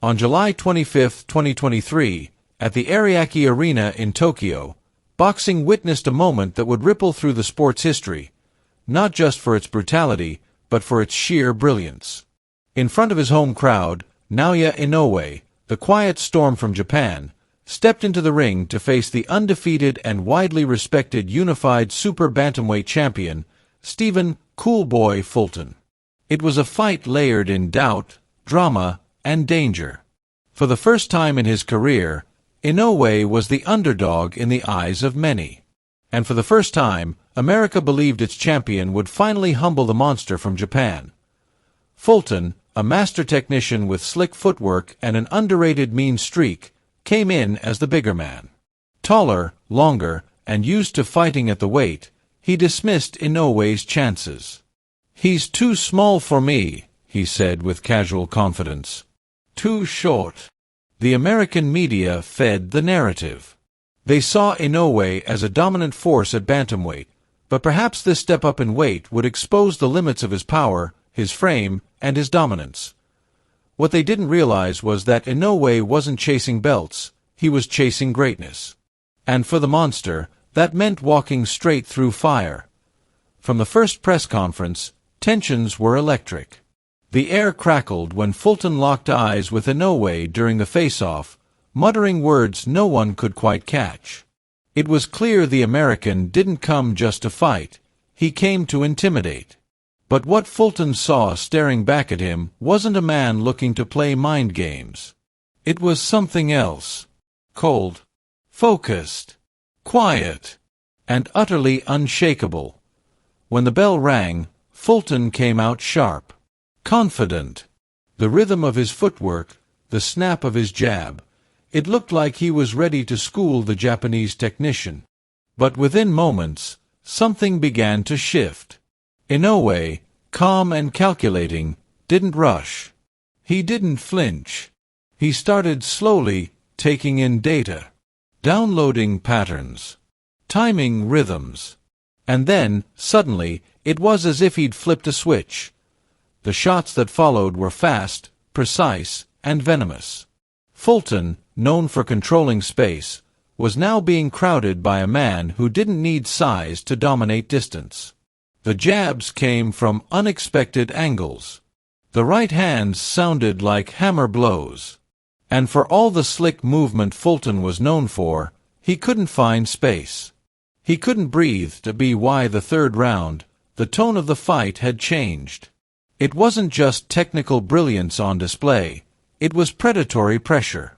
On July 25, 2023, at the Ariake Arena in Tokyo, boxing witnessed a moment that would ripple through the sport's history, not just for its brutality, but for its sheer brilliance. In front of his home crowd, Naoya Inoue, the quiet storm from Japan, stepped into the ring to face the undefeated and widely respected unified super bantamweight champion, Stephen "Coolboy" Fulton. It was a fight layered in doubt, drama, and danger. For the first time in his career, Inoue was the underdog in the eyes of many. And for the first time, America believed its champion would finally humble the monster from Japan. Fulton, a master technician with slick footwork and an underrated mean streak, came in as the bigger man. Taller, longer, and used to fighting at the weight, he dismissed Inoue's chances. "He's too small for me," he said with casual confidence. "Too short." The American media fed the narrative. They saw Inoue as a dominant force at bantamweight, but perhaps this step up in weight would expose the limits of his power, his frame, and his dominance. What they didn't realize was that Inoue wasn't chasing belts, he was chasing greatness. And for the monster, that meant walking straight through fire. From the first press conference, tensions were electric. The air crackled when Fulton locked eyes with Inoue during the face-off, muttering words no one could quite catch. It was clear the American didn't come just to fight, he came to intimidate. But what Fulton saw staring back at him wasn't a man looking to play mind games. It was something else. Cold, focused, quiet, and utterly unshakable. When the bell rang, Fulton came out sharp, confident. The rhythm of his footwork, the snap of his jab, it looked like he was ready to school the Japanese technician. But within moments, something began to shift. Inoue, calm and calculating, didn't rush. He didn't flinch. He started slowly, taking in data, downloading patterns, timing rhythms. And then, suddenly, it was as if he'd flipped a switch. The shots that followed were fast, precise, and venomous. Fulton, known for controlling space, was now being crowded by a man who didn't need size to dominate distance. The jabs came from unexpected angles. The right hands sounded like hammer blows. And for all the slick movement Fulton was known for, he couldn't find space. He couldn't breathe to be why the third round, the tone of the fight had changed. It wasn't just technical brilliance on display, it was predatory pressure.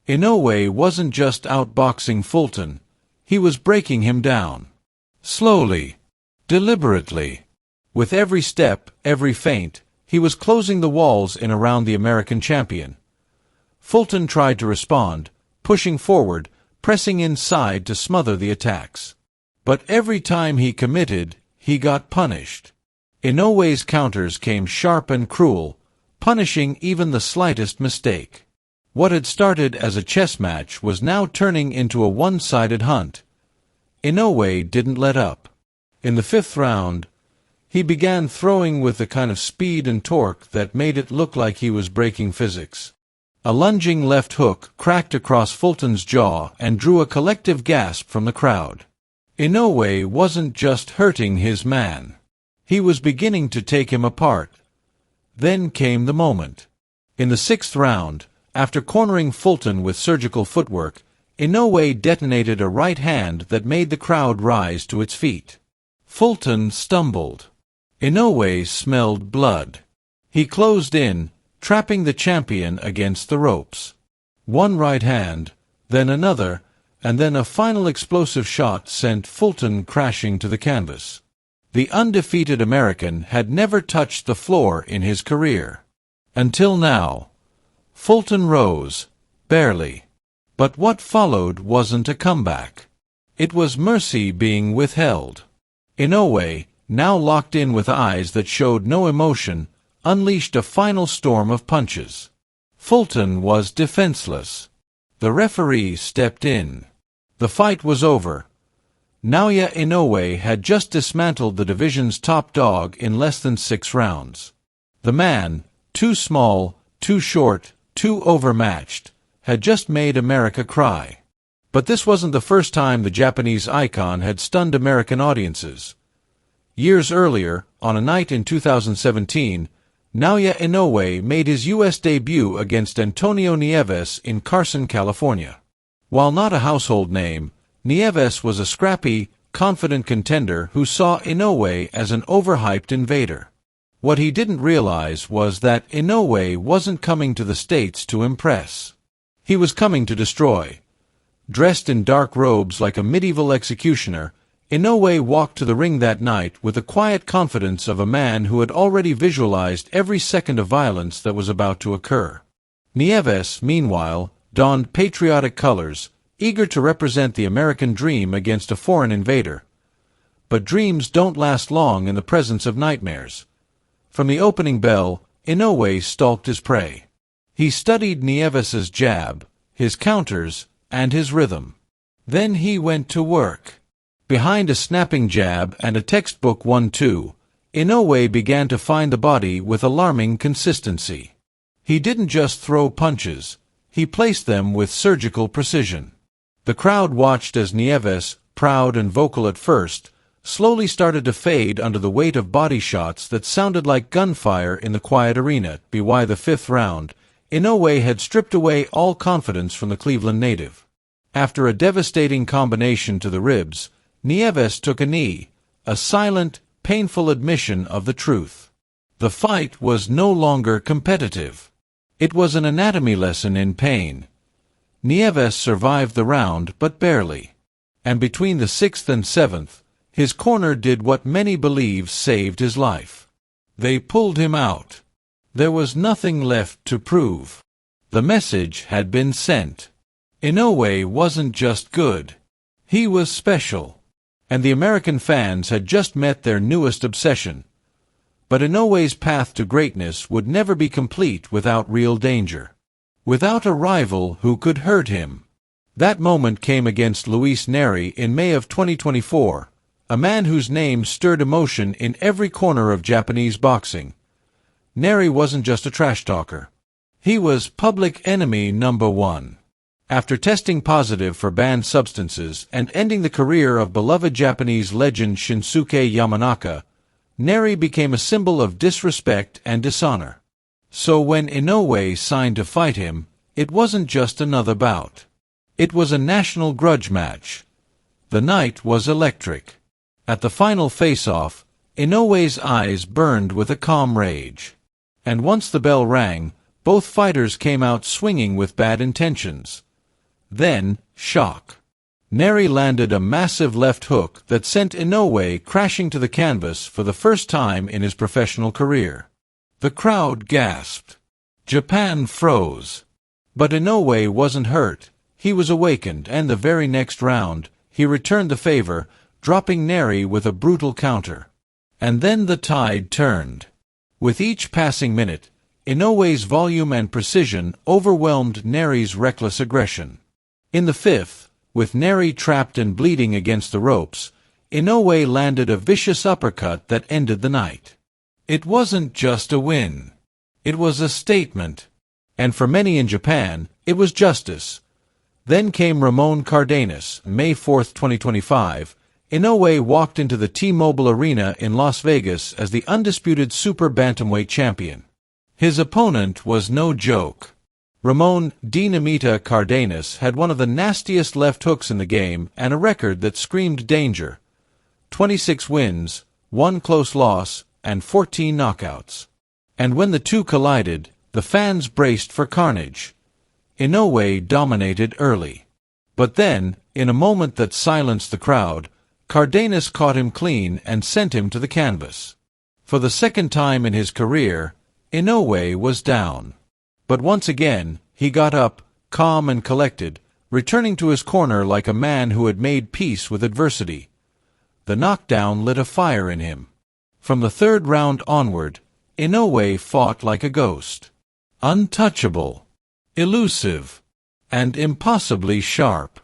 Inoue wasn't just outboxing Fulton, he was breaking him down. Slowly, deliberately. With every step, every feint, he was closing the walls in around the American champion. Fulton tried to respond, pushing forward, pressing inside to smother the attacks. But every time he committed, he got punished. Inoue's counters came sharp and cruel, punishing even the slightest mistake. What had started as a chess match was now turning into a one-sided hunt. Inoue didn't let up. In the fifth round, he began throwing with the kind of speed and torque that made it look like he was breaking physics. A lunging left hook cracked across Fulton's jaw and drew a collective gasp from the crowd. Inoue wasn't just hurting his man. He was beginning to take him apart. Then came the moment. In the sixth round, after cornering Fulton with surgical footwork, Inoue detonated a right hand that made the crowd rise to its feet. Fulton stumbled. Inoue smelled blood. He closed in, trapping the champion against the ropes. One right hand, then another, and then a final explosive shot sent Fulton crashing to the canvas. The undefeated American had never touched the floor in his career. Until now. Fulton rose, barely. But what followed wasn't a comeback. It was mercy being withheld. Inoue, now locked in with eyes that showed no emotion, unleashed a final storm of punches. Fulton was defenseless. The referee stepped in. The fight was over. Naoya Inoue had just dismantled the division's top dog in less than 6 rounds. The man, too small, too short, too overmatched, had just made America cry. But this wasn't the first time the Japanese icon had stunned American audiences. Years earlier, on a night in 2017, Naoya Inoue made his U.S. debut against Antonio Nieves in Carson, California. While not a household name, Nieves was a scrappy, confident contender who saw Inoue as an overhyped invader. What he didn't realize was that Inoue wasn't coming to the States to impress. He was coming to destroy. Dressed in dark robes like a medieval executioner, Inoue walked to the ring that night with the quiet confidence of a man who had already visualized every second of violence that was about to occur. Nieves, meanwhile, donned patriotic colors, eager to represent the American dream against a foreign invader. But dreams don't last long in the presence of nightmares. From the opening bell, Inoue stalked his prey. He studied Nieves's jab, his counters, and his rhythm. Then he went to work. Behind a snapping jab and a textbook 1-2, Inoue began to find the body with alarming consistency. He didn't just throw punches, he placed them with surgical precision. The crowd watched as Nieves, proud and vocal at first, slowly started to fade under the weight of body shots that sounded like gunfire in the quiet arena. By the fifth round, Inoue had stripped away all confidence from the Cleveland native. After a devastating combination to the ribs, Nieves took a knee, a silent, painful admission of the truth. The fight was no longer competitive. It was an anatomy lesson in pain. Nieves survived the round, but barely. And between the sixth and seventh, his corner did what many believe saved his life. They pulled him out. There was nothing left to prove. The message had been sent. Inoue wasn't just good. He was special. And the American fans had just met their newest obsession. But Inoue's path to greatness would never be complete without real danger. Without a rival who could hurt him. That moment came against Luis Nery in May of 2024, a man whose name stirred emotion in every corner of Japanese boxing. Nery wasn't just a trash talker. He was public enemy number one. After testing positive for banned substances and ending the career of beloved Japanese legend Shinsuke Yamanaka, Nery became a symbol of disrespect and dishonor. So when Inoue signed to fight him, it wasn't just another bout. It was a national grudge match. The night was electric. At the final face-off, Inoue's eyes burned with a calm rage. And once the bell rang, both fighters came out swinging with bad intentions. Then, shock. Nery landed a massive left hook that sent Inoue crashing to the canvas for the first time in his professional career. The crowd gasped. Japan froze. But Inoue wasn't hurt. He was awakened, and the very next round, he returned the favor, dropping Nery with a brutal counter. And then the tide turned. With each passing minute, Inoue's volume and precision overwhelmed Nery's reckless aggression. In the fifth, with Nery trapped and bleeding against the ropes, Inoue landed a vicious uppercut that ended the night. It wasn't just a win. It was a statement. And for many in Japan, it was justice. Then came Ramon Cardenas, May 4, 2025. Inoue walked into the T-Mobile Arena in Las Vegas as the undisputed super bantamweight champion. His opponent was no joke. Ramon "Dinamita" Cardenas had one of the nastiest left hooks in the game and a record that screamed danger. 26 wins, 1 close loss, and 14 knockouts. And when the two collided, the fans braced for carnage. Inoue dominated early. But then, in a moment that silenced the crowd, Cardenas caught him clean and sent him to the canvas. For the second time in his career, Inoue was down. But once again, he got up, calm and collected, returning to his corner like a man who had made peace with adversity. The knockdown lit a fire in him. From the third round onward, Inoue fought like a ghost. Untouchable, elusive, and impossibly sharp.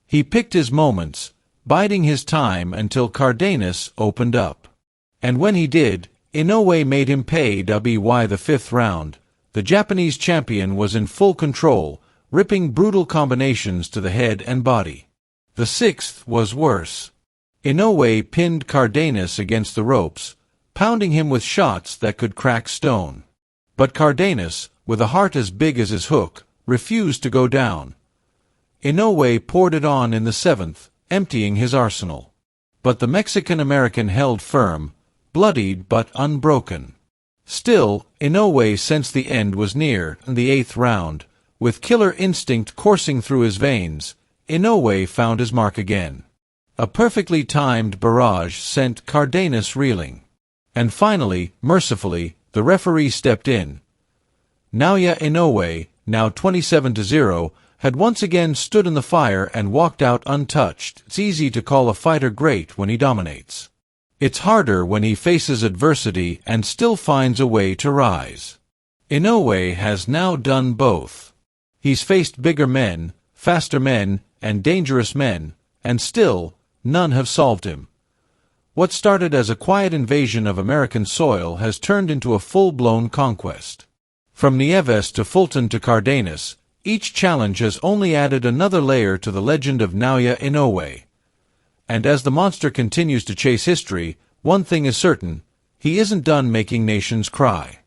He picked his moments, biding his time until Cardenas opened up. And when he did, Inoue made him pay. By the fifth round, The Japanese champion was in full control, ripping brutal combinations to the head and body. The sixth was worse. Inoue pinned Cardenas against the ropes, pounding him with shots that could crack stone. But Cardenas, with a heart as big as his hook, refused to go down. Inoue poured it on in the seventh, emptying his arsenal. But the Mexican-American held firm, bloodied but unbroken. Still, Inoue sensed the end was near in the eighth round. With killer instinct coursing through his veins, Inoue found his mark again. A perfectly timed barrage sent Cardenas reeling. And finally, mercifully, the referee stepped in. Naoya Inoue, now 27-0, had once again stood in the fire and walked out untouched. It's easy to call a fighter great when he dominates. It's harder when he faces adversity and still finds a way to rise. Inoue has now done both. He's faced bigger men, faster men, and dangerous men, and still, none have solved him. What started as a quiet invasion of American soil has turned into a full-blown conquest. From Nieves to Fulton to Cardenas, each challenge has only added another layer to the legend of Naoya Inoue. And as the monster continues to chase history, one thing is certain: he isn't done making nations cry.